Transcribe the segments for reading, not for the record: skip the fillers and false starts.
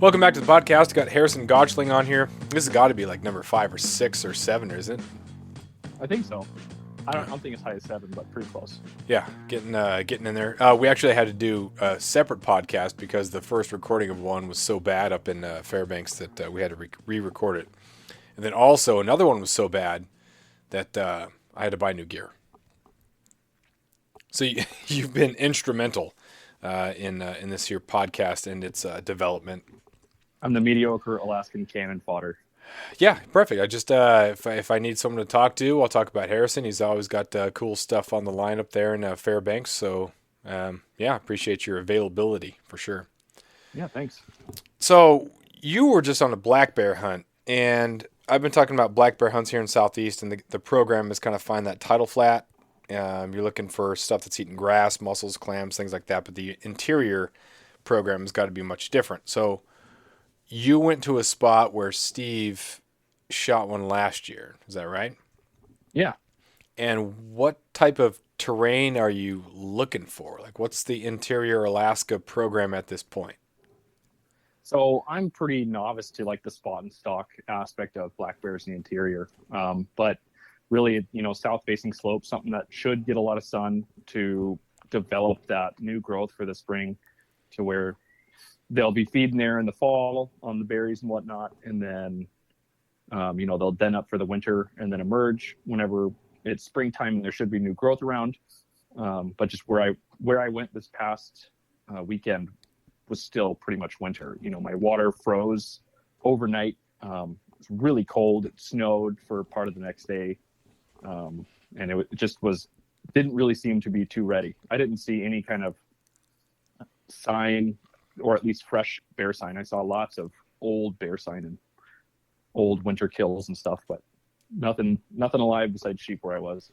Welcome back to the podcast. Got Harrison Gottschling on here. This has got to be like number 5 or 6 or 7, isn't it? I think so. I don't think as high as 7, but pretty close. Yeah, getting in there. We actually had to do a separate podcast because the first recording of one was so bad up in Fairbanks that we had to re-record it. And then also another one was so bad that I had to buy new gear. So you've been instrumental in this here podcast and its development. I'm the mediocre Alaskan cannon fodder. Yeah, perfect. I just if I need someone to talk to, I'll talk about Harrison. He's always got cool stuff on the line up there in Fairbanks. So yeah, appreciate your availability for sure. Yeah, thanks. So you were just on a black bear hunt, and I've been talking about black bear hunts here in Southeast, and the program is kind of find that tidal flat. You're looking for stuff that's eating grass, mussels, clams, things like that. But the interior program has got to be much different. So you went to a spot where Steve shot one last year. Is that right? Yeah. And what type of terrain are you looking for? Like, what's the interior Alaska program at this point? So I'm pretty novice to like the spot and stalk aspect of black bears in the interior. But really, south facing slopes, something that should get a lot of sun to develop that new growth for the spring to where they'll be feeding there in the fall on the berries and whatnot. And then, they'll den up for the winter and then emerge whenever it's springtime and there should be new growth around. But just where I went this past weekend was still pretty much winter. My water froze overnight. It was really cold. It snowed for part of the next day. And it just didn't really seem to be too ready. I didn't see any kind of sign, or at least fresh bear sign. I saw lots of old bear sign and old winter kills and stuff, but nothing alive besides sheep where I was.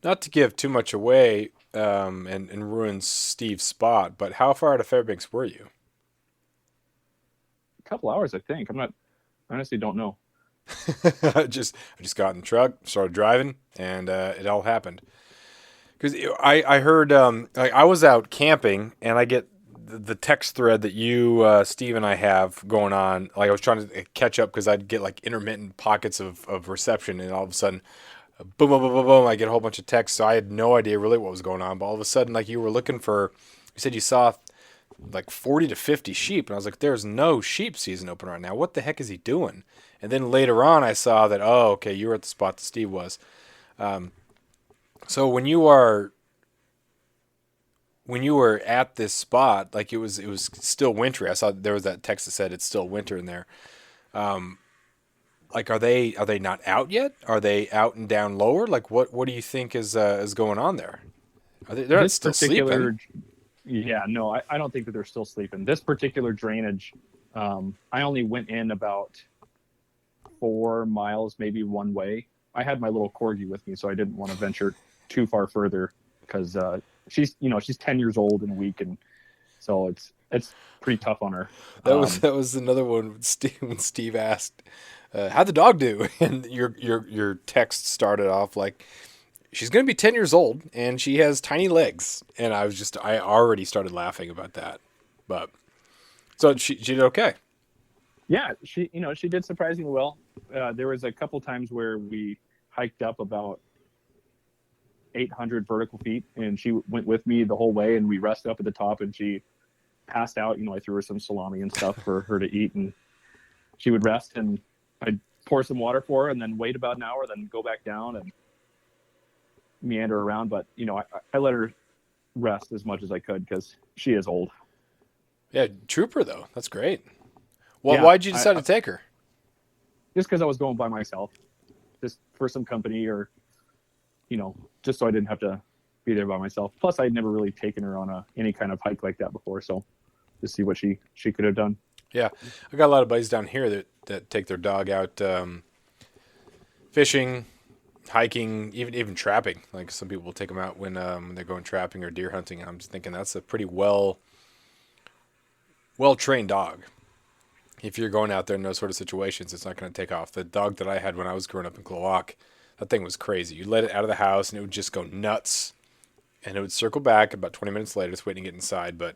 Not to give too much away and ruin Steve's spot, but how far out of Fairbanks were you? A couple hours, I think. Honestly don't know. I just got in the truck, started driving, and it all happened. Because I heard, I was out camping, and I get the text thread that you, Steve, and I have going on. Like, I was trying to catch up because I'd get like intermittent pockets of reception, and all of a sudden, boom, boom, boom, boom, boom, I get a whole bunch of texts. So I had no idea really what was going on. But all of a sudden, like, you were looking for, you said you saw like 40 to 50 sheep. And I was like, there's no sheep season open right now. What the heck is he doing? And then later on, I saw that, oh, okay, you were at the spot that Steve was. So when you were at this spot, like it was still wintry. I saw there was that text that said it's still winter in there. Like, are they not out yet? Are they out and down lower? Like, what do you think is going on there? They're not still sleeping? Yeah, no, I don't think that they're still sleeping. This particular drainage, I only went in about 4 miles, maybe one way. I had my little corgi with me, so I didn't want to venture too far further because she's 10 years old and weak, and so it's pretty tough on her. That was another one when Steve asked, how'd the dog do? And your text started off like, she's going to be 10 years old and she has tiny legs. And I already started laughing about that. But so she did okay. Yeah, she did surprisingly well. There was a couple times where we hiked up about 800 vertical feet, and she went with me the whole way, and we rested up at the top, and she passed out. I threw her some salami and stuff for her to eat, and she would rest, and I'd pour some water for her and then wait about an hour, then go back down and meander around. But, I let her rest as much as I could because she is old. Yeah, trooper, though. That's great. Well, yeah, why'd you decide to take her? Just because I was going by myself, just for some company or, just so I didn't have to be there by myself. Plus, I'd never really taken her on any kind of hike like that before, so to see what she could have done. Yeah, I got a lot of buddies down here that take their dog out fishing, hiking, even trapping. Like, some people will take them out when they're going trapping or deer hunting. I'm just thinking that's a pretty well-trained dog. If you're going out there in those sort of situations, it's not going to take off. The dog that I had when I was growing up in Kloak, that thing was crazy. You let it out of the house and it would just go nuts. And it would circle back about 20 minutes later, just waiting to get inside. But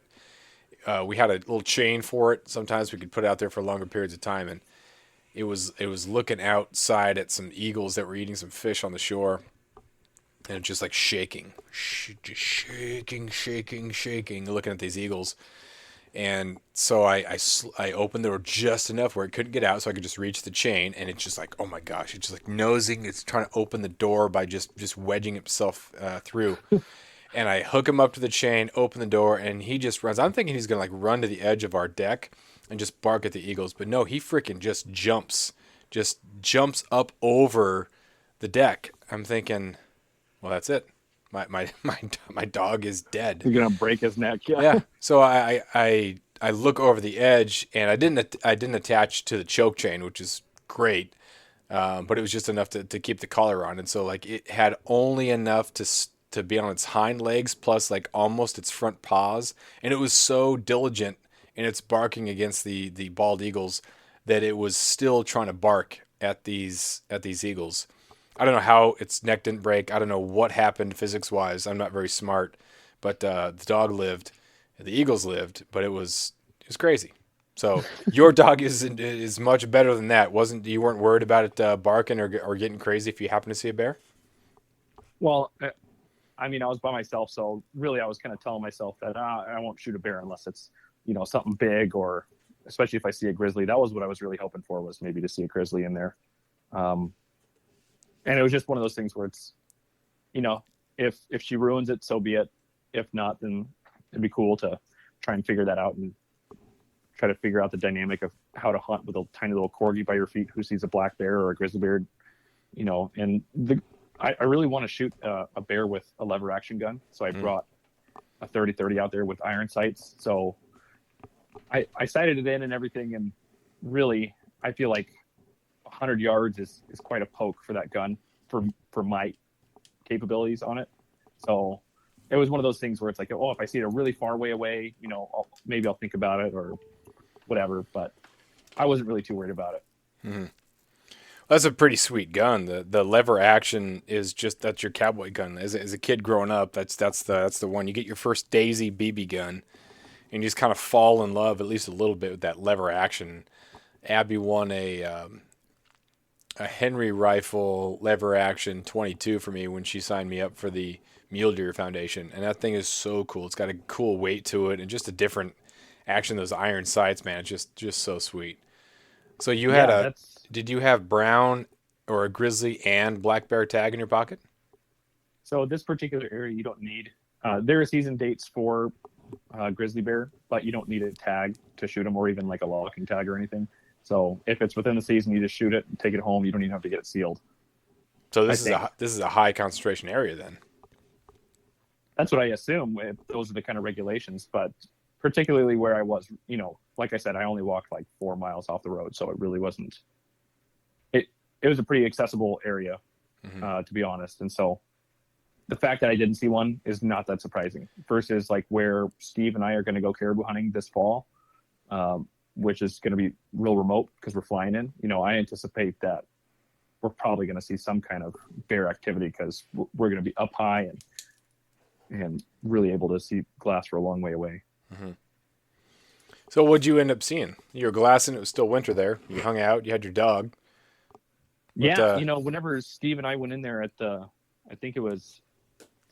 we had a little chain for it. Sometimes we could put it out there for longer periods of time, and it was looking outside at some eagles that were eating some fish on the shore, and it's just like shaking, just shaking, looking at these eagles. And so I opened the door just enough where it couldn't get out, so I could just reach the chain. And it's just like, oh my gosh, it's just like nosing. It's trying to open the door by just wedging itself through. And I hook him up to the chain, open the door, and he just runs. I'm thinking he's gonna like run to the edge of our deck and just bark at the eagles, but no, he freaking just jumps up over the deck. I'm thinking, well, that's it. My dog is dead. You're gonna break his neck. Yeah. Yeah. So I look over the edge, and I didn't attach to the choke chain, which is great, but it was just enough to keep the collar on, and so like it had only enough to be on its hind legs plus like almost its front paws, and it was so diligent in its barking against the bald eagles that it was still trying to bark at these eagles. I don't know how its neck didn't break. I don't know what happened physics wise. I'm not very smart, but the dog lived, the eagles lived, but it was crazy. So your dog is much better than that. You weren't worried about it barking or getting crazy if you happen to see a bear? Well, I mean, I was by myself, so really, I was kind of telling myself that I won't shoot a bear unless it's something big, or especially if I see a grizzly. That was what I was really hoping for, was maybe to see a grizzly in there. And it was just one of those things where it's, if she ruins it, so be it. If not, then it'd be cool to try and figure that out and try to figure out the dynamic of how to hunt with a tiny little corgi by your feet who sees a black bear or a grizzly bear, and I really want to shoot a bear with a lever action gun. So I brought a 30-30 out there with iron sights. So I sighted it in and everything. And really, I feel like 100 yards is quite a poke for that gun for my capabilities on it. So it was one of those things where it's like, oh, if I see it a really far way away, maybe I'll think about it or whatever. But I wasn't really too worried about it. Mm-hmm. That's a pretty sweet gun. The lever action that's your cowboy gun. As a kid growing up, that's the one. You get your first Daisy BB gun, and you just kind of fall in love at least a little bit with that lever action. Abby won a Henry rifle lever action 22 for me when she signed me up for the Mule Deer Foundation, and that thing is so cool. It's got a cool weight to it and just a different action. Those iron sights, man, it's just so sweet. So did you have brown or a grizzly and black bear tag in your pocket? So this particular area, you don't need. There are season dates for grizzly bear, but you don't need a tag to shoot them, or even like a locking tag or anything. So if it's within the season, you just shoot it and take it home. You don't even have to get it sealed. So this is a high concentration area then. That's what I assume. Those are the kind of regulations, but particularly where I was, like I said, I only walked like 4 miles off the road, so it really wasn't. It was a pretty accessible area, to be honest. And so the fact that I didn't see one is not that surprising. Versus like where Steve and I are going to go caribou hunting this fall, which is going to be real remote because we're flying in. I anticipate that we're probably going to see some kind of bear activity because we're going to be up high and really able to see glass for a long way away. Mm-hmm. So what'd you end up seeing? You were glassing. It was still winter there. You hung out. You had your dog. Whenever Steve and I went in there I think it was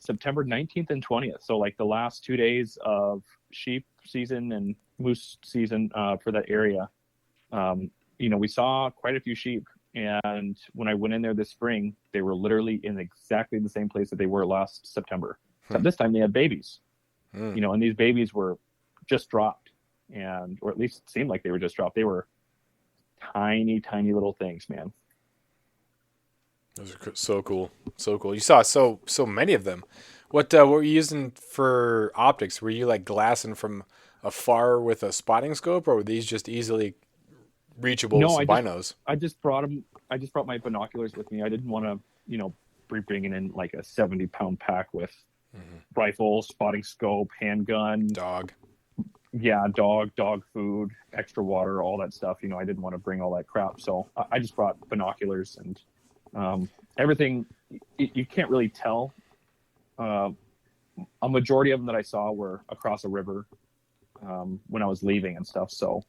September 19th and 20th. So like the last 2 days of sheep season and moose season for that area, we saw quite a few sheep. And when I went in there this spring, they were literally in exactly the same place that they were last September. Except this time they had babies, and these babies were just dropped, or at least seemed like they were just dropped. They were tiny, tiny little things, man. Those are so cool. So cool. You saw so many of them. What were you using for optics? Were you like glassing from afar with a spotting scope, or were these just easily reachable with binos? I just brought them. I just brought my binoculars with me. I didn't want to, be bringing in like a 70-pound pack with rifle, spotting scope, handgun, dog. Yeah, dog food, extra water, all that stuff. I didn't want to bring all that crap, so I just brought binoculars and everything. You can't really tell. A majority of them that I saw were across a river, when I was leaving and stuff. So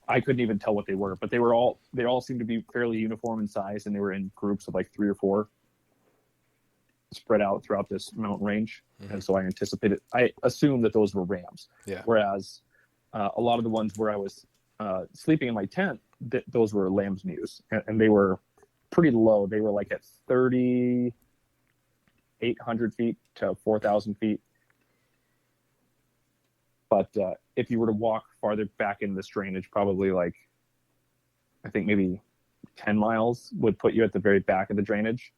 I couldn't even tell what they were, but they all seemed to be fairly uniform in size, and they were in groups of like 3 or 4 spread out throughout this mountain range. Mm-hmm. And so I assumed that those were rams. Yeah. Whereas a lot of the ones where I was sleeping in my tent, those were lamb's mews, and they were pretty low. They were like at 3,800 feet to 4,000 feet. But if you were to walk farther back in this drainage, probably like, I think maybe 10 miles would put you at the very back of the drainage.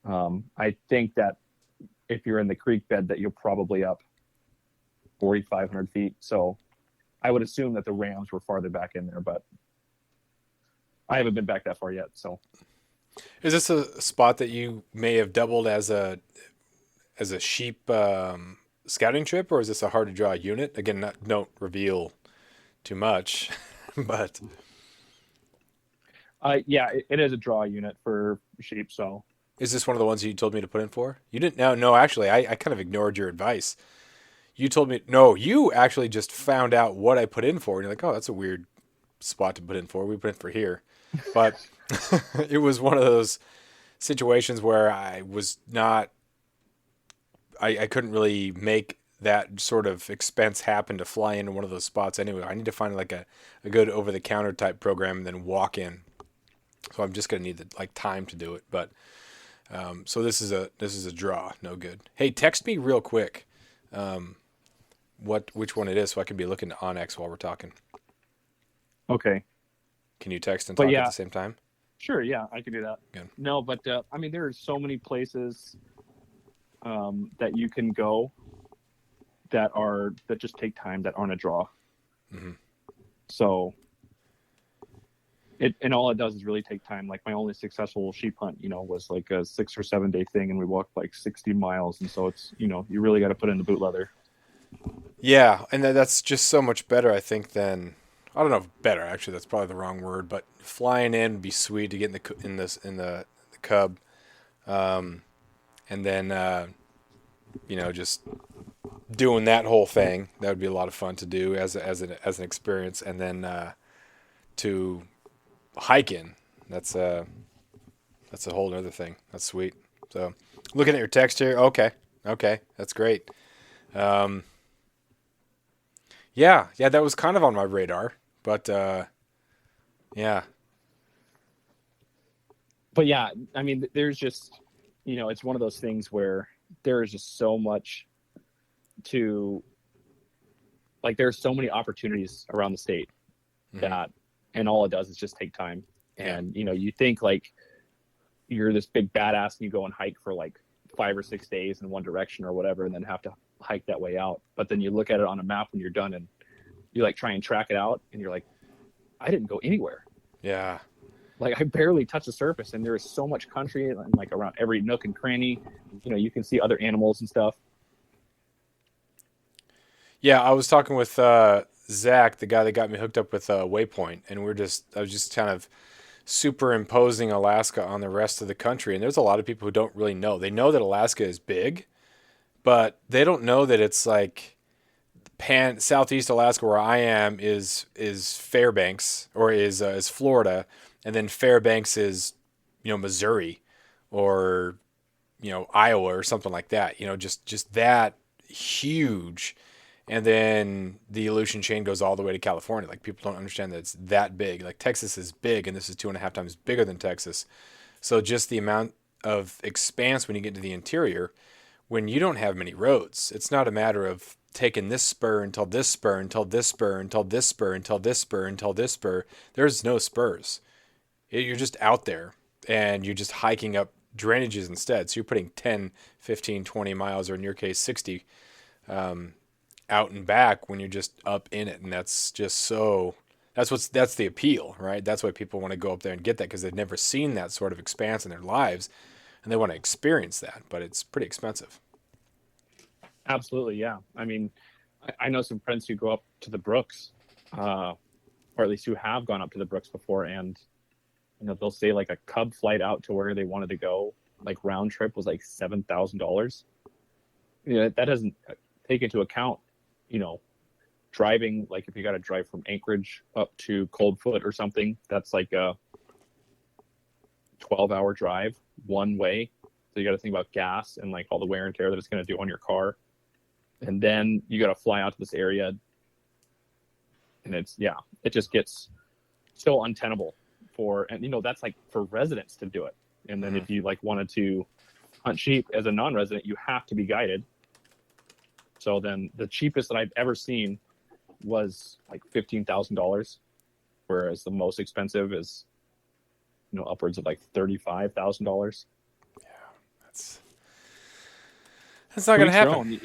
I think that if you're in the creek bed, that you're probably up 4,500 feet. So I would assume that the rams were farther back in there, but I haven't been back that far yet. So Is this a spot that you may have doubled as a sheep scouting trip, or is this a hard to draw unit? Again, don't reveal too much, but yeah, it is a draw unit for sheep. So is this one of the ones you told me to put in for? You didn't. No, actually, I kind of ignored your advice. You told me, no, you actually just found out what I put in for. And you're like, oh, that's a weird spot to put in for. We put in for here. But it was one of those situations where I was not, I couldn't really make that sort of expense happen to fly into one of those spots anyway. I need to find like a good over the counter type program and then walk in. So I'm just going to need the like time to do it. But so this is a draw. No good. Hey, text me real quick. Which one it is so I can be looking to Onyx while we're talking. okay. Can you text and talk at the same time? Sure, yeah, I can do that. Good. No, but I mean, there are so many places that you can go that just take time, that aren't a draw. Mm-hmm. So and all it does is really take time. Like my only successful sheep hunt, was like a 6 or 7 day thing, and we walked like 60 miles. And so it's, you really got to put in the boot leather. Yeah, and that's just so much better, I think, than I don't know if better. Actually, that's probably the wrong word. But flying in would be sweet to get in the cub, and then just doing that whole thing. That would be a lot of fun to do as an experience, and then to hike in. That's a whole other thing. That's sweet. So looking at your text here. Okay, that's great. Yeah, that was kind of on my radar, but yeah. But yeah, I mean, there's just, it's one of those things where there is just so much there's so many opportunities around the state that, and all it does is just take time. And, you think like you're this big badass and you go and hike for like 5 or 6 days in one direction or whatever, and then have to hike that way out. But then you look at it on a map when you're done, and you like try and track it out, and you're like, I didn't go anywhere. Yeah. Like I barely touched the surface, and there is so much country, and like around every nook and cranny, you can see other animals and stuff. Yeah, I was talking with Zach, the guy that got me hooked up with Waypoint, and I was just kind of superimposing Alaska on the rest of the country. And there's a lot of people who don't really know. They know that Alaska is big, but they don't know that it's like Southeast Alaska, where I am, is Fairbanks, or is Florida, and then Fairbanks is Missouri, or Iowa or something like that. Just that huge. And then the Aleutian chain goes all the way to California. Like people don't understand that it's that big. Like Texas is big, and this is 2.5 times bigger than Texas. So just the amount of expanse when you get to the interior, when you don't have many roads, it's not a matter of taking this spur until this spur until this spur until this spur until this spur until this spur. There's no spurs. You're just out there, and you're just hiking up drainages instead. So you're putting 10, 15, 20 miles, or in your case 60, out and back when you're just up in it. And that's just that's the appeal, right? That's why people want to go up there and get that, because they've never seen that sort of expanse in their lives, and they want to experience that, but it's pretty expensive. Absolutely. Yeah. I mean, I know some friends who go up to the Brooks, or at least who have gone up to the Brooks before. And, they'll say like a cub flight out to where they wanted to go, like round trip, was like $7,000. That doesn't take into account you know, driving, like if you got to drive from Anchorage up to Coldfoot or something, that's like a 12-hour drive one way. So you got to think about gas and like all the wear and tear that it's going to do on your car. And then you got to fly out to this area, and it just gets so untenable and that's like for residents to do it. And then if you like wanted to hunt sheep as a non-resident, you have to be guided. So then the cheapest that I've ever seen was like $15,000, whereas the most expensive is, upwards of like $35,000. Yeah, that's not going to happen.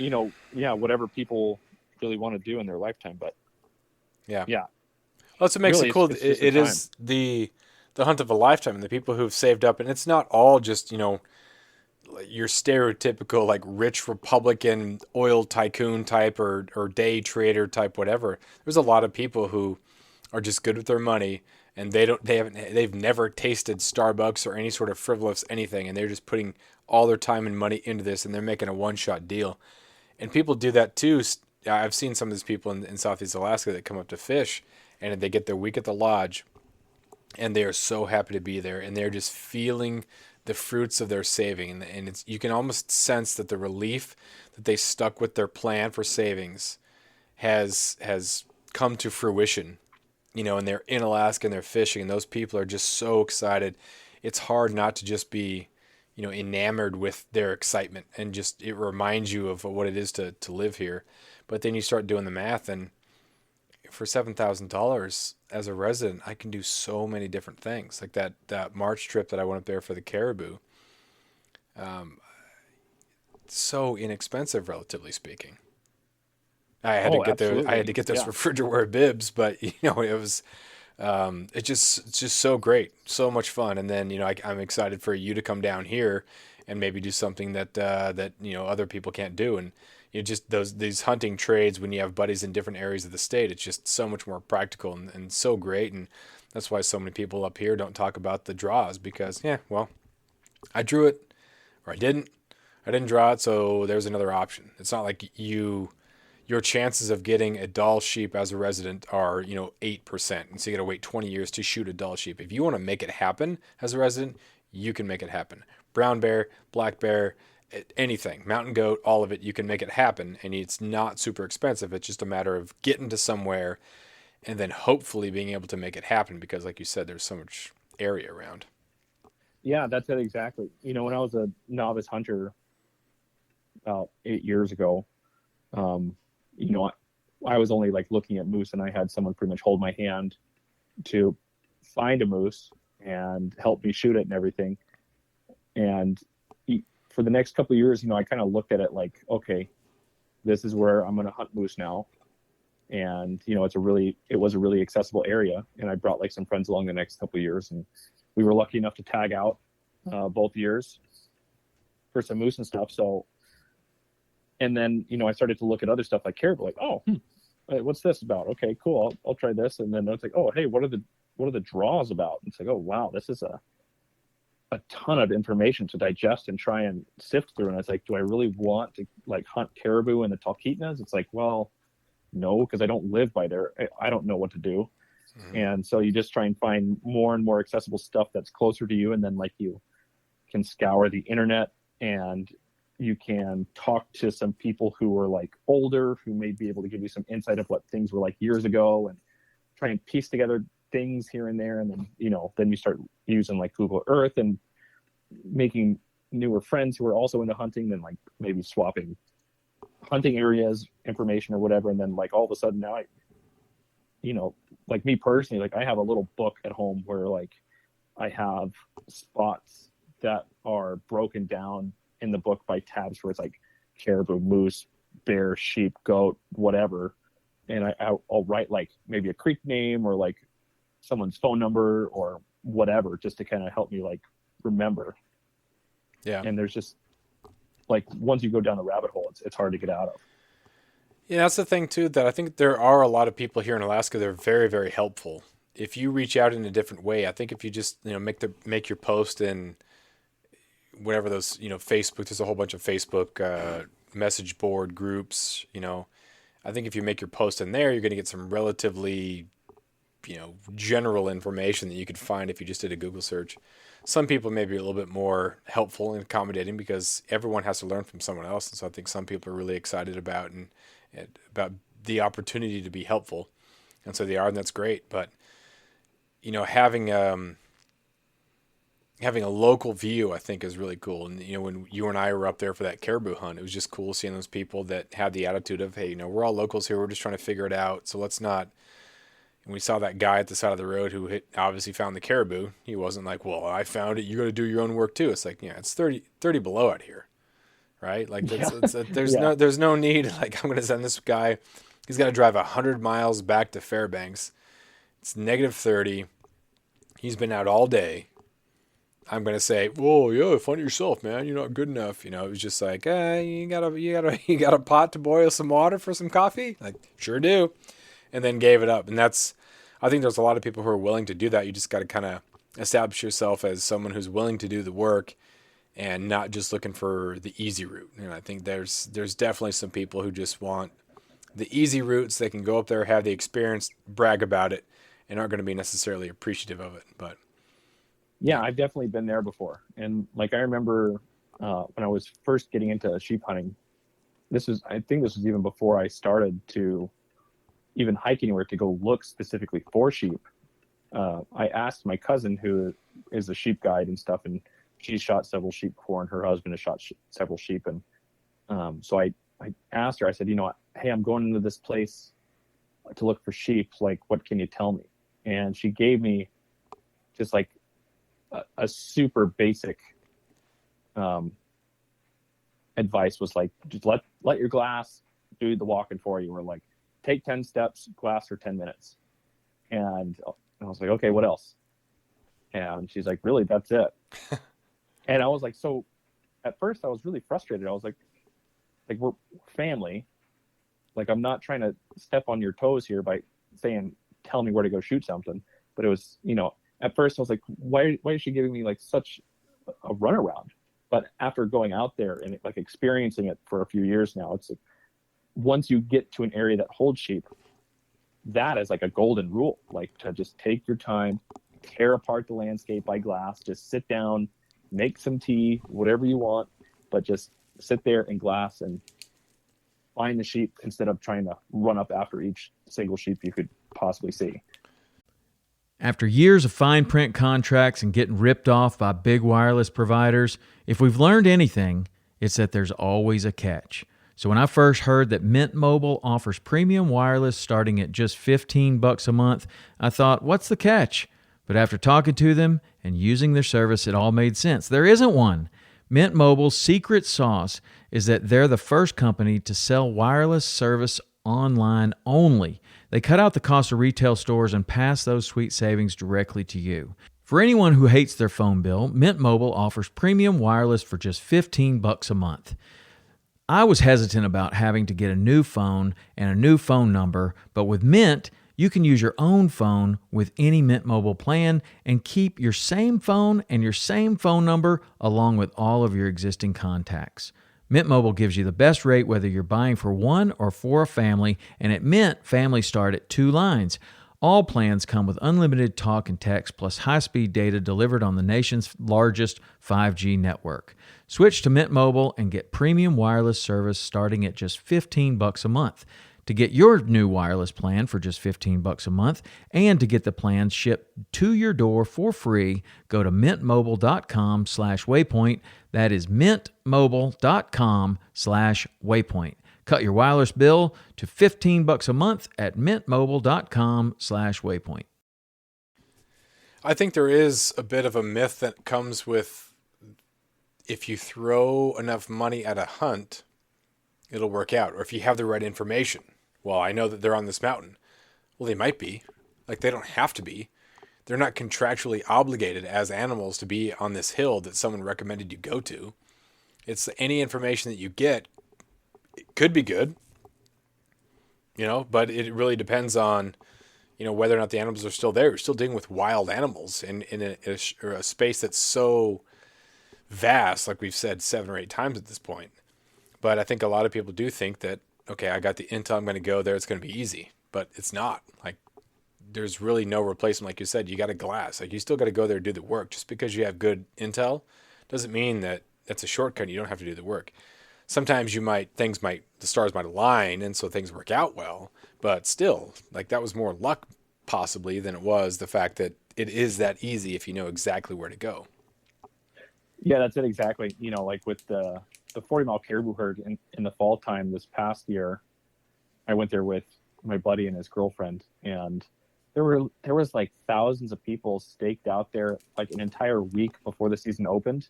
Whatever people really want to do in their lifetime. But yeah. Well, that's what makes really, it cool. It is the hunt of a lifetime, and the people who've saved up, and it's not all just, your stereotypical like rich Republican oil tycoon type or day trader type, whatever. There's a lot of people who are just good with their money, and they've never tasted Starbucks or any sort of frivolous anything, and they're just putting all their time and money into this, and they're making a one-shot deal. And people do that too. I've seen some of these people in Southeast Alaska that come up to fish, and they get their week at the lodge, and they are so happy to be there, and they're just feeling the fruits of their saving, and you can almost sense that the relief that they stuck with their plan for savings has come to fruition, and they're in Alaska and they're fishing, and those people are just so excited. It's hard not to just be, enamored with their excitement, and just it reminds you of what it is to live here. But then you start doing the math, and for $7,000 as a resident, I can do so many different things. Like that March trip that I went up there for the caribou. So inexpensive, relatively speaking. I had to get those. I had to get those refrigerator bibs, but it was. It's just so great, so much fun. And then I'm excited for you to come down here and maybe do something that other people can't do. And just these hunting trades, when you have buddies in different areas of the state, it's just so much more practical and so great. And that's why so many people up here don't talk about the draws, because I drew it or I didn't draw it, so there's another option. It's not like your chances of getting a Dall sheep as a resident are 8%, and so you got to wait 20 years to shoot a Dall sheep. If you want to make it happen as a resident, you can make it happen. Brown bear, black bear, anything, mountain goat, all of it, you can make it happen, and it's not super expensive. It's just a matter of getting to somewhere and then hopefully being able to make it happen, because like you said, there's so much area around. Yeah, that's it exactly. When I was a novice hunter about 8 years ago, I was only like looking at moose, and I had someone pretty much hold my hand to find a moose and help me shoot it and everything. And for the next couple of years, I kind of looked at it like, okay, this is where I'm going to hunt moose now. And, it was a really accessible area. And I brought like some friends along the next couple of years, and we were lucky enough to tag out both years for some moose and stuff. So, and then, I started to look at other stuff like caribou, like, oh, what's this about? Okay, cool. I'll try this. And then it's like, oh, hey, what are the draws about? And it's like, oh, wow, this is a ton of information to digest and try and sift through. And it's like, do I really want to like hunt caribou in the Talkeetnas? It's like, well, no, because I don't live by there. I don't know what to do. Mm-hmm. And so you just try and find more and more accessible stuff that's closer to you. And then like you can scour the internet, and you can talk to some people who are like older, who may be able to give you some insight of what things were like years ago, and try and piece together things here and there. And then, then you start using like Google Earth and making newer friends who are also into hunting, then like maybe swapping hunting areas, information or whatever. And then like all of a sudden now like me personally, like I have a little book at home where like I have spots that are broken down in the book by tabs, where it's like caribou, moose, bear, sheep, goat, whatever. And I'll write like maybe a creek name or like someone's phone number or whatever, just to kind of help me like remember. Yeah. And there's just like, once you go down the rabbit hole, it's hard to get out of. Yeah, that's the thing too, that I think there are a lot of people here in Alaska that are very, very helpful. If you reach out in a different way, I think if you just, make your post in whatever those, Facebook, there's a whole bunch of Facebook message board groups, I think if you make your post in there, you're going to get some relatively, general information that you could find if you just did a Google search. Some people may be a little bit more helpful and accommodating because everyone has to learn from someone else. And so I think some people are really excited and about the opportunity to be helpful. And so they are, and that's great. But, having a local view, I think, is really cool. And, when you and I were up there for that caribou hunt, it was just cool seeing those people that had the attitude of, hey, we're all locals here. We're just trying to figure it out. So let's not. And we saw that guy at the side of the road who obviously found the caribou. He wasn't like, well, I found it. You got to do your own work too. It's like, it's 30 below out here, right? Like there's no need. Like, I'm going to send this guy. He's got to drive 100 miles back to Fairbanks. It's -30. He's been out all day. I'm gonna say, "Whoa, yeah, find it yourself, man. You're not good enough." It was just like, you got a pot to boil some water for some coffee? Like, sure do. And then gave it up. And I think there's a lot of people who are willing to do that. You just got to kind of establish yourself as someone who's willing to do the work and not just looking for the easy route. And I think there's definitely some people who just want the easy routes. They can go up there, have the experience, brag about it, and aren't going to be necessarily appreciative of it. But yeah, I've definitely been there before. And like, I remember when I was first getting into sheep hunting, I think this was even before I started to even hike anywhere to go look specifically for sheep. I asked my cousin, who is a sheep guide and stuff, and she's shot several sheep before, and her husband has shot several sheep. And so I asked her, I said, hey, I'm going into this place to look for sheep. Like, what can you tell me? And she gave me just like a super basic advice, was like, just let your glass do the walking for you, or like, take 10 steps, glass for 10 minutes. And I was like, okay, what else? And she's like, really, that's it. And I was like, so at first I was really frustrated. I was like, we're family. Like, I'm not trying to step on your toes here by saying, tell me where to go shoot something. But it was, at first I was like, why is she giving me like such a runaround? But after going out there and like experiencing it for a few years now, it's like, once you get to an area that holds sheep, that is like a golden rule, like to just take your time, tear apart the landscape by glass, just sit down, make some tea, whatever you want, but just sit there and glass and find the sheep instead of trying to run up after each single sheep you could possibly see. After years of fine print contracts and getting ripped off by big wireless providers, if we've learned anything, it's that there's always a catch. So when I first heard that Mint Mobile offers premium wireless starting at just $15 a month, I thought, what's the catch? But after talking to them and using their service, it all made sense. There isn't one. Mint Mobile's secret sauce is that they're the first company to sell wireless service online only. They cut out the cost of retail stores and pass those sweet savings directly to you. For anyone who hates their phone bill, Mint Mobile offers premium wireless for just $15 a month. I was hesitant about having to get a new phone and a new phone number, but with Mint, you can use your own phone with any Mint Mobile plan and keep your same phone and your same phone number along with all of your existing contacts. Mint Mobile gives you the best rate whether you're buying for one or for a family, and at Mint, families start at 2 lines. All plans come with unlimited talk and text plus high-speed data delivered on the nation's largest 5G network. Switch to Mint Mobile and get premium wireless service starting at just $15 a month. To get your new wireless plan for just $15 a month and to get the plans shipped to your door for free, go to mintmobile.com/waypoint. That is mintmobile.com/waypoint. Cut your wireless bill to $15 a month at mintmobile.com/waypoint. I think there is a bit of a myth that comes with, if you throw enough money at a hunt, it'll work out. Or if you have the right information. Well, I know that they're on this mountain. Well, they might be. Like, they don't have to be. They're not contractually obligated as animals to be on this hill that someone recommended you go to. It's any information that you get. It could be good, but it really depends on, whether or not the animals are still there. You're still dealing with wild animals in a space that's so vast, like we've said 7 or 8 times at this point. But I think a lot of people do think that okay, I got the intel, I'm going to go there, it's going to be easy. But it's not. Like, there's really no replacement. Like you said, you got a glass. Like, you still got to go there and do the work. Just because you have good intel doesn't mean that that's a shortcut. You don't have to do the work. Sometimes the stars might align, and so things work out well. But still, like, that was more luck possibly than it was the fact that it is that easy if you know exactly where to go. Yeah, that's it exactly. Like with the 40-mile caribou herd in the fall time this past year, I went there with my buddy and his girlfriend, and there was like thousands of people staked out there like an entire week before the season opened,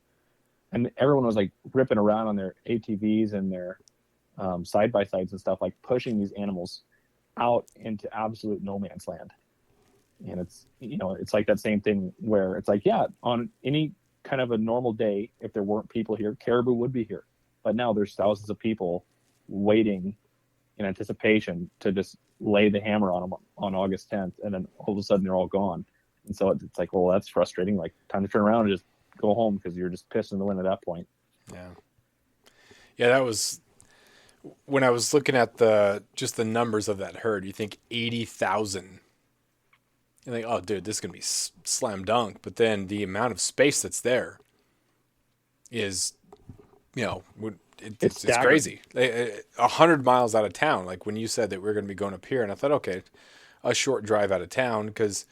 and everyone was like ripping around on their ATVs and their side by sides and stuff, like pushing these animals out into absolute no man's land. And it's like that same thing where it's like, yeah, on any kind of a normal day, if there weren't people here, caribou would be here. But now there's thousands of people waiting in anticipation to just lay the hammer on them on August 10th, and then all of a sudden they're all gone. And so it's like, well, that's frustrating. Like, time to turn around and just go home because you're just pissed in the wind at that point. Yeah, that was when I was looking at the numbers of that herd. You think 80,000. You're like, oh, dude, this is gonna be slam dunk. But then the amount of space that's there is, it's crazy. 100 miles out of town. Like when you said that we're going to be going up here, and I thought, okay, a short drive out of town, because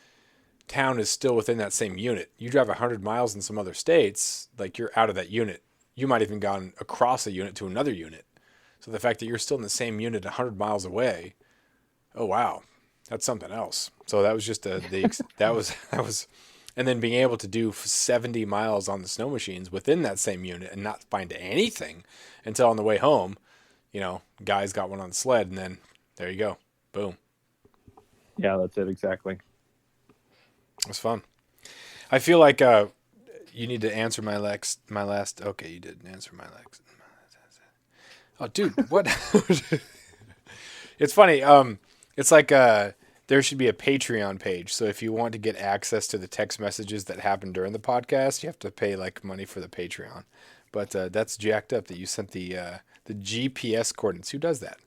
town is still within that same unit. You drive 100 miles in some other states, like you're out of that unit. You might even gone across a unit to another unit. So the fact that you're still in the same unit 100 miles away, oh wow, that's something else. So that was just that was. And then being able to do 70 miles on the snow machines within that same unit and not find anything until on the way home, guys got one on the sled, and then there you go. Boom. Yeah, that's it. Exactly. It was fun. I feel like you need to answer my last. Okay, you didn't answer my last. Oh, dude, what? It's funny. It's like there should be a Patreon page. So if you want to get access to the text messages that happen during the podcast, you have to pay like money for the Patreon. But that's jacked up that you sent the GPS coordinates. Who does that?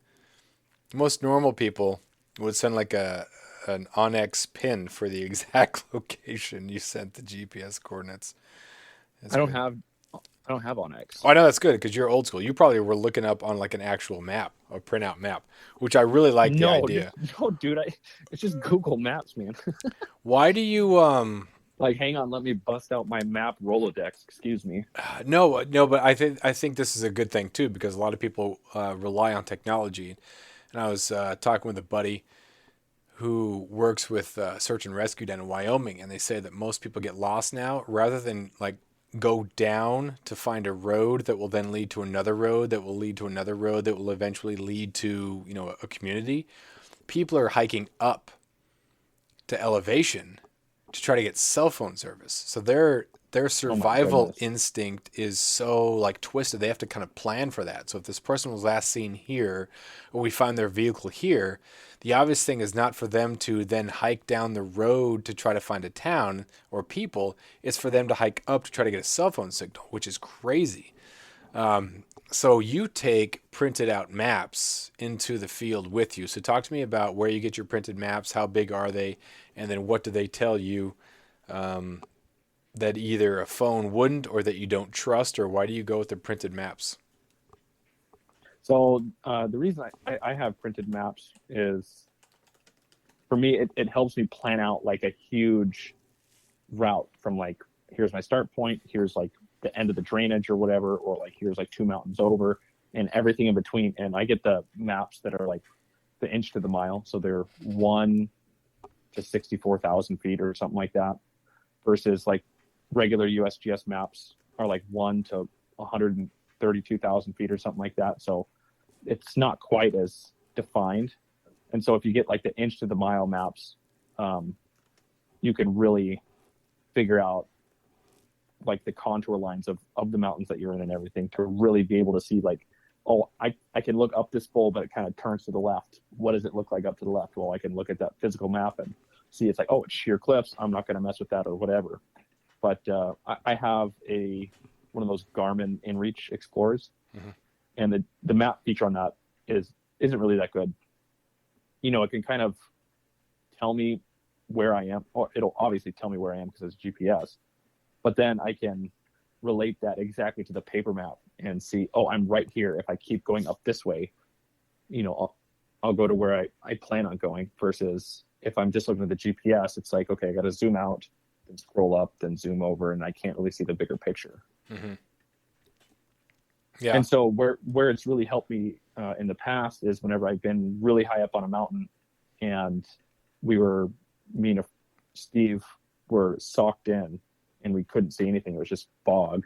Most normal people would send like an Onyx pin for the exact location. You sent the GPS coordinates. That's I don't good. have Onyx. Oh, I know that's good because you're old school. You probably were looking up on like an actual map, a printout map, which I really like the idea. No, dude, it's just Google Maps, man. Why do you like, hang on, let me bust out my map Rolodex. Excuse me. No, but I think this is a good thing too, because a lot of people rely on technology. And I was talking with a buddy who works with search and rescue down in Wyoming, and they say that most people get lost now rather than like go down to find a road that will then lead to another road that will lead to another road that will eventually lead to a community. People are hiking up to elevation to try to get cell phone service. So their survival instinct is so like twisted. They have to kind of plan for that. So if this person was last seen here, or we find their vehicle here, the obvious thing is not for them to then hike down the road to try to find a town or people. It's for them to hike up to try to get a cell phone signal, which is crazy. So you take printed out maps into the field with you. So talk to me about where you get your printed maps, how big are they, and then what do they tell you that either a phone wouldn't or that you don't trust, or why do you go with the printed maps? So the reason I have printed maps is, for me, it helps me plan out like a huge route from like, here's my start point, here's like the end of the drainage or whatever, or like here's like 2 mountains over and everything in between. And I get the maps that are like the inch to the mile. So they're 1 to 64,000 feet or something like that, versus like regular USGS maps are like 1 to 132,000 feet or something like that. So it's not quite as defined. And so if you get like the inch to the mile maps, you can really figure out like the contour lines of the mountains that you're in and everything, to really be able to see like, oh, I can look up this bowl, but it kind of turns to the left. What does it look like up to the left? Well, I can look at that physical map and see it's like, oh, it's sheer cliffs. I'm not going to mess with that or whatever. But I have one of those Garmin InReach Explorers, and the map feature on that is isn't really that good. It can kind of tell me where I am, or it'll obviously tell me where I am because it's GPS. But then I can relate that exactly to the paper map and see, oh, I'm right here. If I keep going up this way, I'll go to where I plan on going, versus if I'm just looking at the GPS, it's like, okay, I got to zoom out, then scroll up, then zoom over, and I can't really see the bigger picture. Mm-hmm. Yeah. And so where it's really helped me in the past is whenever I've been really high up on a mountain, and me and Steve were socked in and we couldn't see anything. It was just fog.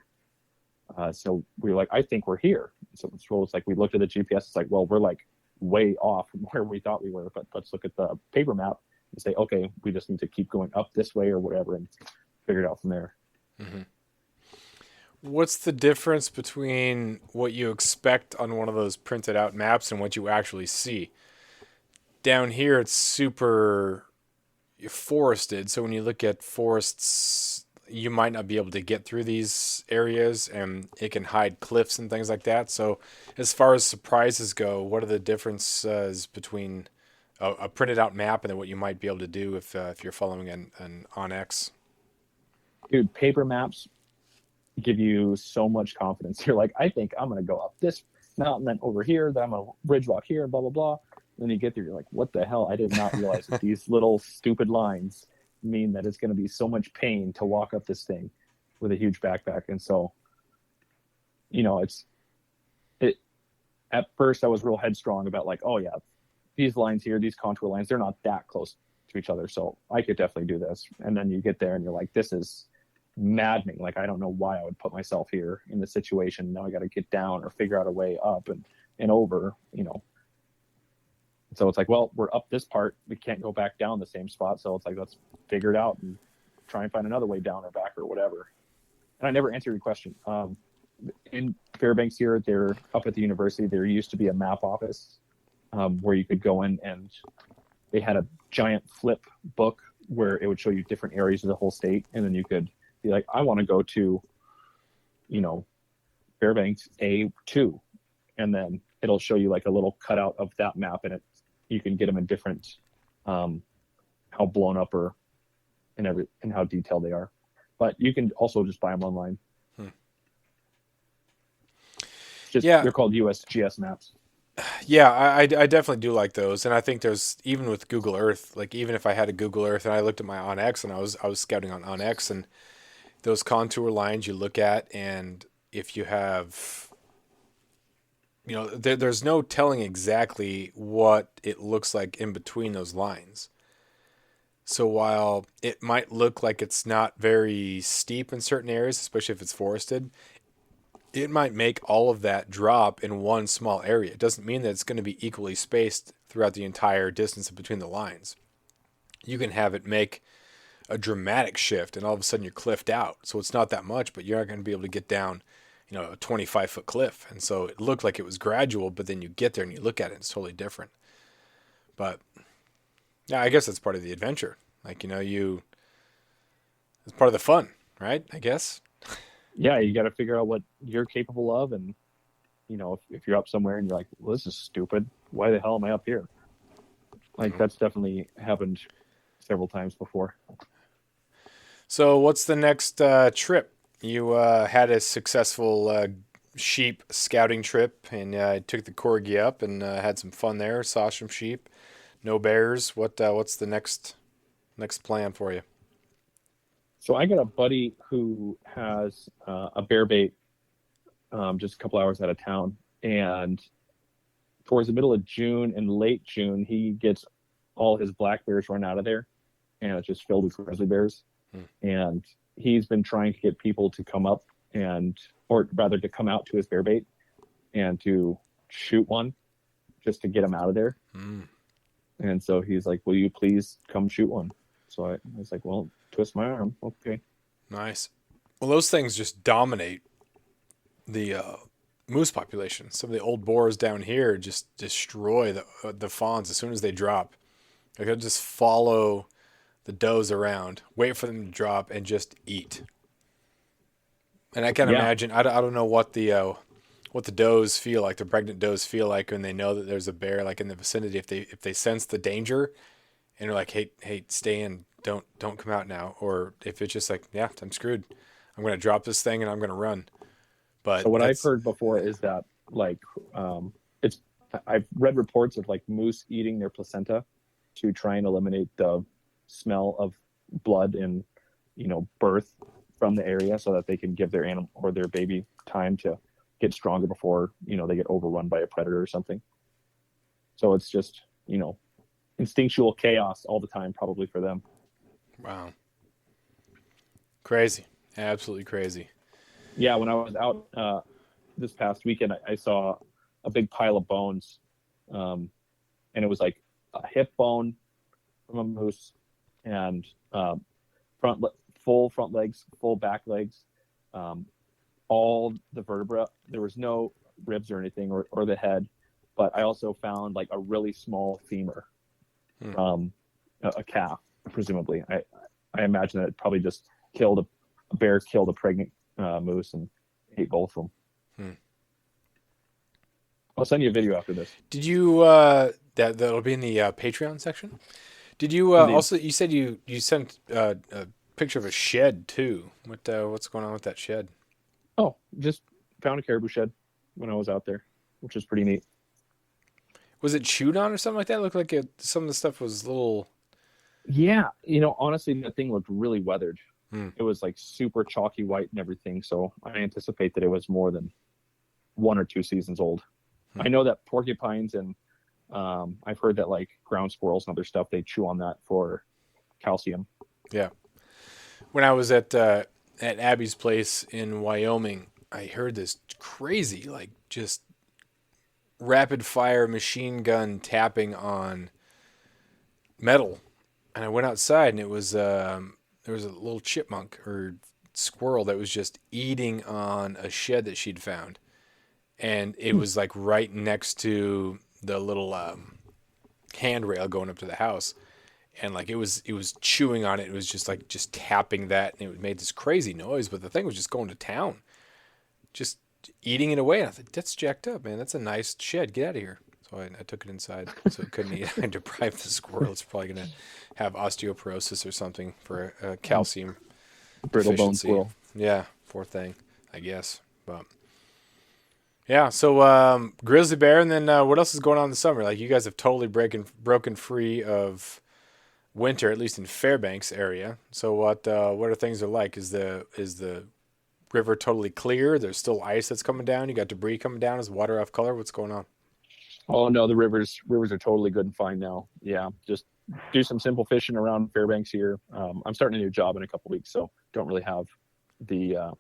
So we were like, I think we're here. So it's like, we looked at the GPS. It's like, well, we're like way off from where we thought we were, but let's look at the paper map and say, okay, we just need to keep going up this way or whatever, and figure it out from there. Mm-hmm. What's the difference between what you expect on one of those printed out maps and what you actually see? Down here, it's super forested. So when you look at forests, you might not be able to get through these areas, and it can hide cliffs and things like that. So as far as surprises go, what are the differences between a printed out map and then what you might be able to do if you're following an OnX? Dude, paper maps give you so much confidence. You're like, I think I'm going to go up this mountain, then over here, then I'm going to ridge walk here, and blah, blah, blah. And then you get there, you're like, what the hell? I did not realize that these little stupid lines mean that it's going to be so much pain to walk up this thing with a huge backpack. And so, at first I was real headstrong about like, oh yeah, these lines here, these contour lines, they're not that close to each other, so I could definitely do this. And then you get there and you're like, this is maddening. Like, I don't know why I would put myself here in this situation. Now I got to get down or figure out a way up and over, So it's like, well, we're up this part. We can't go back down the same spot. So it's like, let's figure it out and try and find another way down or back or whatever. And I never answered your question. In Fairbanks here, they're up at the university. There used to be a map office where you could go in, and they had a giant flip book where it would show you different areas of the whole state. And then you could be like, I want to go to, Fairbanks A2. And then it'll show you like a little cutout of that map, and you can get them in different, how blown up and how detailed they are. But you can also just buy them online. They're called USGS maps. Yeah, I definitely do like those, and I think there's, even with Google Earth, like even if I had a Google Earth and I looked at my OnX and I was scouting on OnX, and those contour lines you look at, and if you have, there's no telling exactly what it looks like in between those lines. So while it might look like it's not very steep in certain areas, especially if it's forested, it might make all of that drop in one small area. It doesn't mean that it's going to be equally spaced throughout the entire distance between the lines. You can have it make a dramatic shift, and all of a sudden you're cliffed out. So it's not that much, but you're not going to be able to get down, a 25-foot cliff. And so it looked like it was gradual, but then you get there and you look at it, and it's totally different. But yeah, I guess that's part of the adventure. Like, it's part of the fun, right? I guess. Yeah, you got to figure out what you're capable of, and if you're up somewhere and you're like, well, this is stupid, why the hell am I up here? Like, that's definitely happened several times before. So what's the next trip? You had a successful sheep scouting trip, and took the corgi up and had some fun there, saw some sheep, no bears. What's the next plan for you? So I got a buddy who has a bear bait just a couple hours out of town. And towards the middle of June and late June, he gets all his black bears run out of there. And it's just filled with grizzly bears. And he's been trying to get people to come up or rather to come out to his bear bait and to shoot one just to get him out of there. And so he's like, will you please come shoot one? So I was like, well, twist my arm. Okay. Nice. Well, those things just dominate the moose population. Some of the old boars down here just destroy the fawns as soon as they drop. Like, they'll just follow the does around, wait for them to drop, and just eat. And I can imagine. I don't know what the what the does feel like, the pregnant does feel like when they know that there's a bear like in the vicinity. If they sense the danger, and they're like, hey, stay in, don't come out now. Or if it's just like, yeah, I'm screwed. I'm gonna drop this thing and I'm gonna run. But So what I've heard before is that like it's I've read reports of like moose eating their placenta to try and eliminate the smell of blood and birth from the area, so that they can give their animal or their baby time to get stronger before they get overrun by a predator or something. So it's just instinctual chaos all the time, probably for them. Wow, crazy, absolutely crazy. Yeah, when I was out this past weekend, I saw a big pile of bones, and it was like a hip bone from a moose, and full front legs, full back legs, all the vertebra. There was no ribs or anything, or the head, but I also found like a really small femur from a calf, presumably. I imagine that it probably just a bear killed a pregnant moose and ate both of them. I'll send you a video after this. Did you that'll be in the Patreon section? Did you also, you said you sent a picture of a shed too? What's going on with that shed? Oh, just found a caribou shed when I was out there, which is pretty neat. Was it chewed on or something like that? It looked like some of the stuff was little. Yeah, honestly, that thing looked really weathered. It was like super chalky white and everything, so I anticipate that it was more than 1 or 2 seasons old. I know that porcupines and I've heard that like ground squirrels and other stuff, they chew on that for calcium. Yeah. When I was at Abby's place in Wyoming, I heard this crazy, like just rapid fire machine gun tapping on metal, and I went outside and it was there was a little chipmunk or squirrel that was just eating on a shed that she'd found, and it was like right next to the little handrail going up to the house, and like it was chewing on it. It was just tapping that, and it made this crazy noise, but the thing was just going to town, just eating it away. And I thought, that's jacked up, man. That's a nice shed. Get out of here. So I took it inside so it couldn't eat. I deprived the squirrel. It's probably going to have osteoporosis or something for calcium Brittle bone deficiency. squirrel. Yeah, poor thing, I guess. But yeah, so grizzly bear, and then what else is going on in the summer? Like, you guys have totally broken free of winter, at least in Fairbanks area. So what are things are like? Is the river totally clear? There's still ice that's coming down. You got debris coming down. Is water off color? What's going on? Oh no, the rivers are totally good and fine now. Yeah, just do some simple fishing around Fairbanks here. I'm starting a new job in a couple weeks, so don't really have the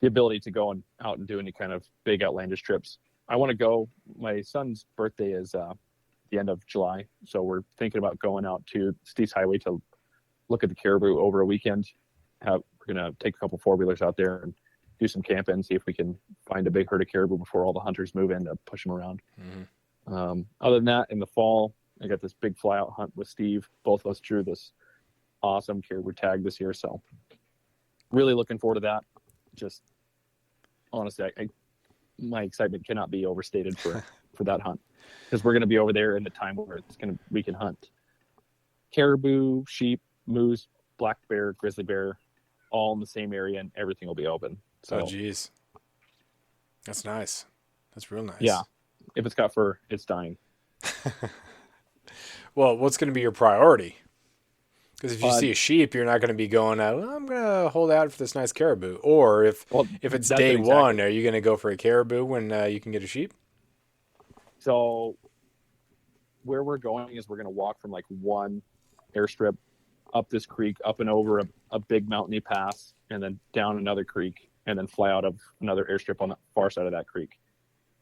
ability to go out and do any kind of big outlandish trips. I want to go. My son's birthday is the end of July, so we're thinking about going out to Steve's Highway to look at the caribou over a weekend. We're gonna take a couple 4-wheelers out there and do some camping and see if we can find a big herd of caribou before all the hunters move in to push them around. Mm-hmm. Other than that, in the fall, I got this big fly out hunt with Steve. Both of us drew this awesome caribou tag this year, so really looking forward to that. Just honestly, my excitement cannot be overstated for that hunt, because we're going to be over there in the time where we can hunt caribou, sheep, moose, black bear, grizzly bear, all in the same area, and everything will be open. So, oh, geez, that's nice. That's real nice. Yeah, if it's got fur, it's dying. Well, what's going to be your priority? Because if you see a sheep, you're not going to be going out, well, I'm going to hold out for this nice caribou. Or if it's day one, are you going to go for a caribou when you can get a sheep? So where we're going is we're going to walk from like one airstrip up this creek, up and over a big mountainy pass, and then down another creek, and then fly out of another airstrip on the far side of that creek.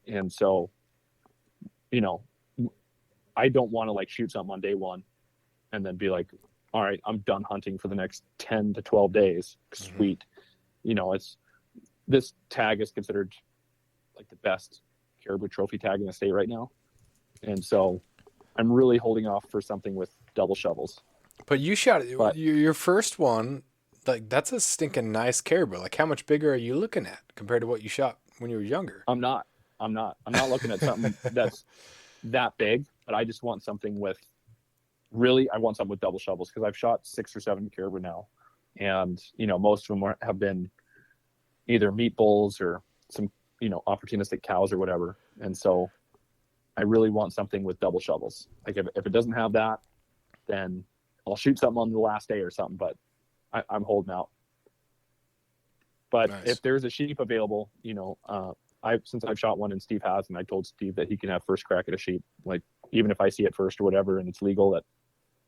And so, I don't want to like shoot something on day one and then be like, all right, I'm done hunting for the next 10 to 12 days. Sweet. Mm-hmm. This tag is considered like the best caribou trophy tag in the state right now. And so I'm really holding off for something with double shovels. But you shot your first one, like that's a stinking nice caribou. Like, how much bigger are you looking at compared to what you shot when you were younger. I'm not looking at something that's that big, but I just want something with I want something with double shovels, because I've shot 6 or 7 caribou now, and most of them have been either meat bulls or some opportunistic cows or whatever, and so I really want something with double shovels. Like if it doesn't have that, then I'll shoot something on the last day or something, but I'm holding out. But Nice. if there's a sheep available, since I've shot one and Steve has, and I told Steve that he can have first crack at a sheep, like even if I see it first or whatever and it's legal, that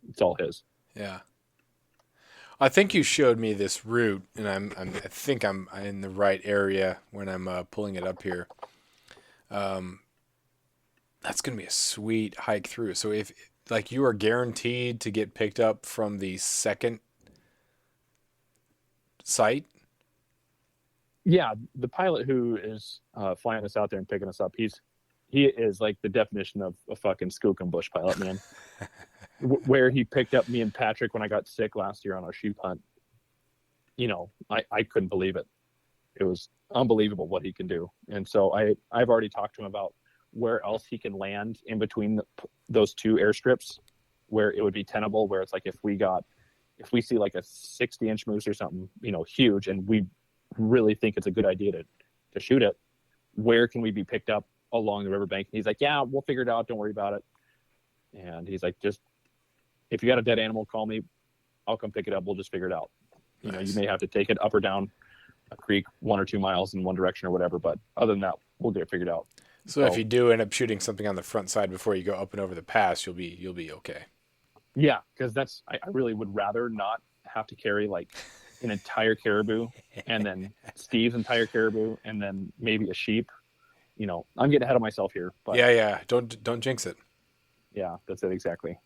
it's all his. Yeah. I think you showed me this route, and I think I'm in the right area when I'm pulling it up here. That's going to be a sweet hike through. So if like you are guaranteed to get picked up from the second site. Yeah, the pilot who is flying us out there and picking us up, he is like the definition of a fucking skookum bush pilot, man. Where he picked up me and Patrick when I got sick last year on our sheep hunt. I couldn't believe it. It was unbelievable what he can do. And so I've already talked to him about where else he can land in between those 2 airstrips where it would be tenable, where it's like if we see like a 60-inch moose or something, huge, and we really think it's a good idea to shoot it, where can we be picked up along the riverbank? And he's like, yeah, we'll figure it out. Don't worry about it. And he's like, just, if you got a dead animal, call me. I'll come pick it up. We'll just figure it out. Nice. You may have to take it up or down a creek 1 or 2 miles in one direction or whatever, but other than that, we'll get it figured out. So if you do end up shooting something on the front side before you go up and over the pass, you'll be okay. Yeah, because I really would rather not have to carry like an entire caribou and then Steve's entire caribou and then maybe a sheep. I'm getting ahead of myself here, but Yeah. Don't jinx it. yeah, that's it exactly.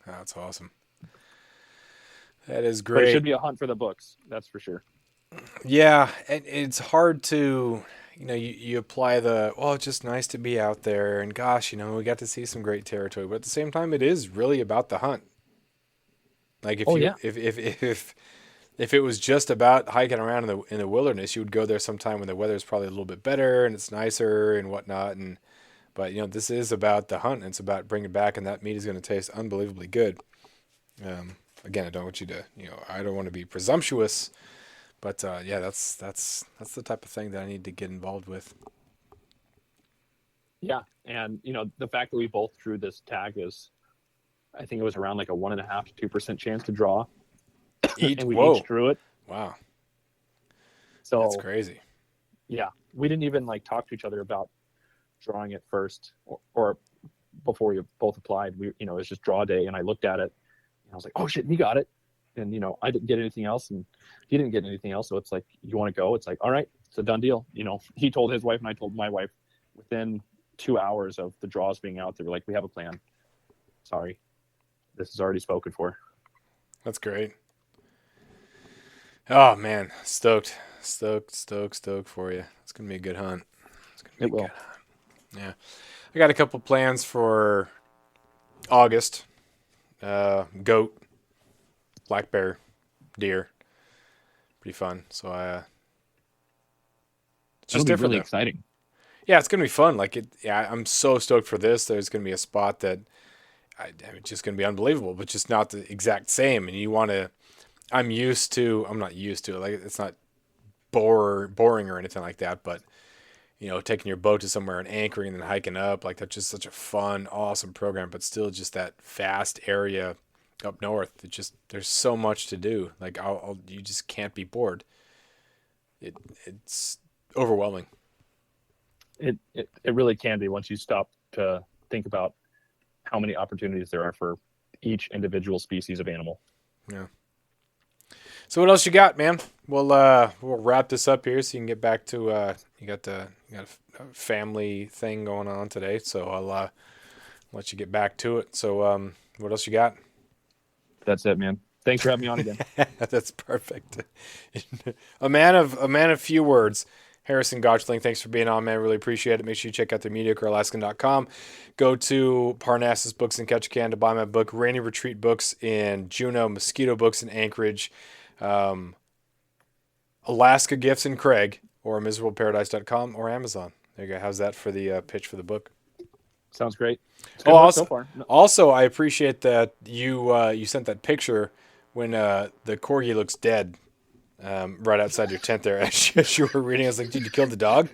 Oh, that's awesome. That is But great. it should be a hunt for the books, that's for sure. Yeah, and it's hard to, you apply it's just nice to be out there, and gosh, we got to see some great territory, but at the same time, it is really about the hunt. Like if it was just about hiking around in the wilderness, you would go there sometime when the weather is probably a little bit better and it's nicer and whatnot, but this is about the hunt, and it's about bringing back, and that meat is going to taste unbelievably good. Again, I don't want you to, I don't want to be presumptuous. But yeah, that's the type of thing that I need to get involved with. Yeah, and the fact that we both drew this tag is, I think it was around like a 1.5 to 2% chance to draw, and we each drew it. Wow, so that's crazy. Yeah, we didn't even like talk to each other about drawing it first or before we both applied. It was just draw day, and I looked at it, and I was like, oh shit, he got it. And I didn't get anything else, and he didn't get anything else. So it's like, you want to go? It's like, all right, it's a done deal. He told his wife, and I told my wife within 2 hours of the draws being out. They were like, we have a plan. Sorry, this is already spoken for. That's great. Oh man, stoked for you. It's gonna be a good hunt. It will. Yeah, I got a couple plans for August. Goat. Black bear, deer, pretty fun. So it's just different. Really exciting. Yeah, it's gonna be fun. I'm so stoked for this. There's gonna be a spot that it's just gonna be unbelievable, but just not the exact same. And you want to. I'm not used to it. Like it's not boring or anything like that. But taking your boat to somewhere and anchoring and then hiking up, like that's just such a fun, awesome program. But still, just that vast area up north, there's so much to do. Like you just can't be bored. It's overwhelming. It really can be once you stop to think about how many opportunities there are for each individual species of animal. Yeah. So what else you got, man? We'll wrap this up here so you can get back to you got a family thing going on today. So I'll let you get back to it. So what else you got? That's it, man. Thanks for having me on again. That's perfect. a man of few words. Harrison Gottschling, thanks for being on, man. Really appreciate it. Make sure you check out their MediocreAlaskan.com. Go to Parnassus Books in Ketchikan to buy my book, Rainy Retreat Books in Juneau, Mosquito Books in Anchorage, Alaska Gifts in Craig, or miserableparadise.com or Amazon. There you go. How's that for the pitch for the book? Sounds great. Also, so far. also, I appreciate that you sent that picture when the corgi looks dead right outside your tent there. As you were reading, I was like, "Did you kill the dog?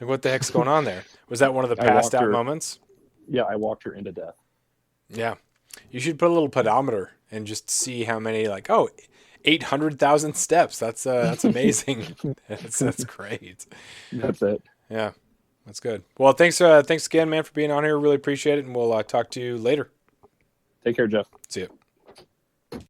Like, what the heck's going on there?" Was that one of the passed out moments? Yeah, I walked her into death. Yeah, you should put a little pedometer and just see how many. 800,000 steps. That's amazing. that's great. That's it. Yeah, that's good. Well, thanks again, man, for being on here. Really appreciate it, and we'll talk to you later. Take care, Jeff. See you.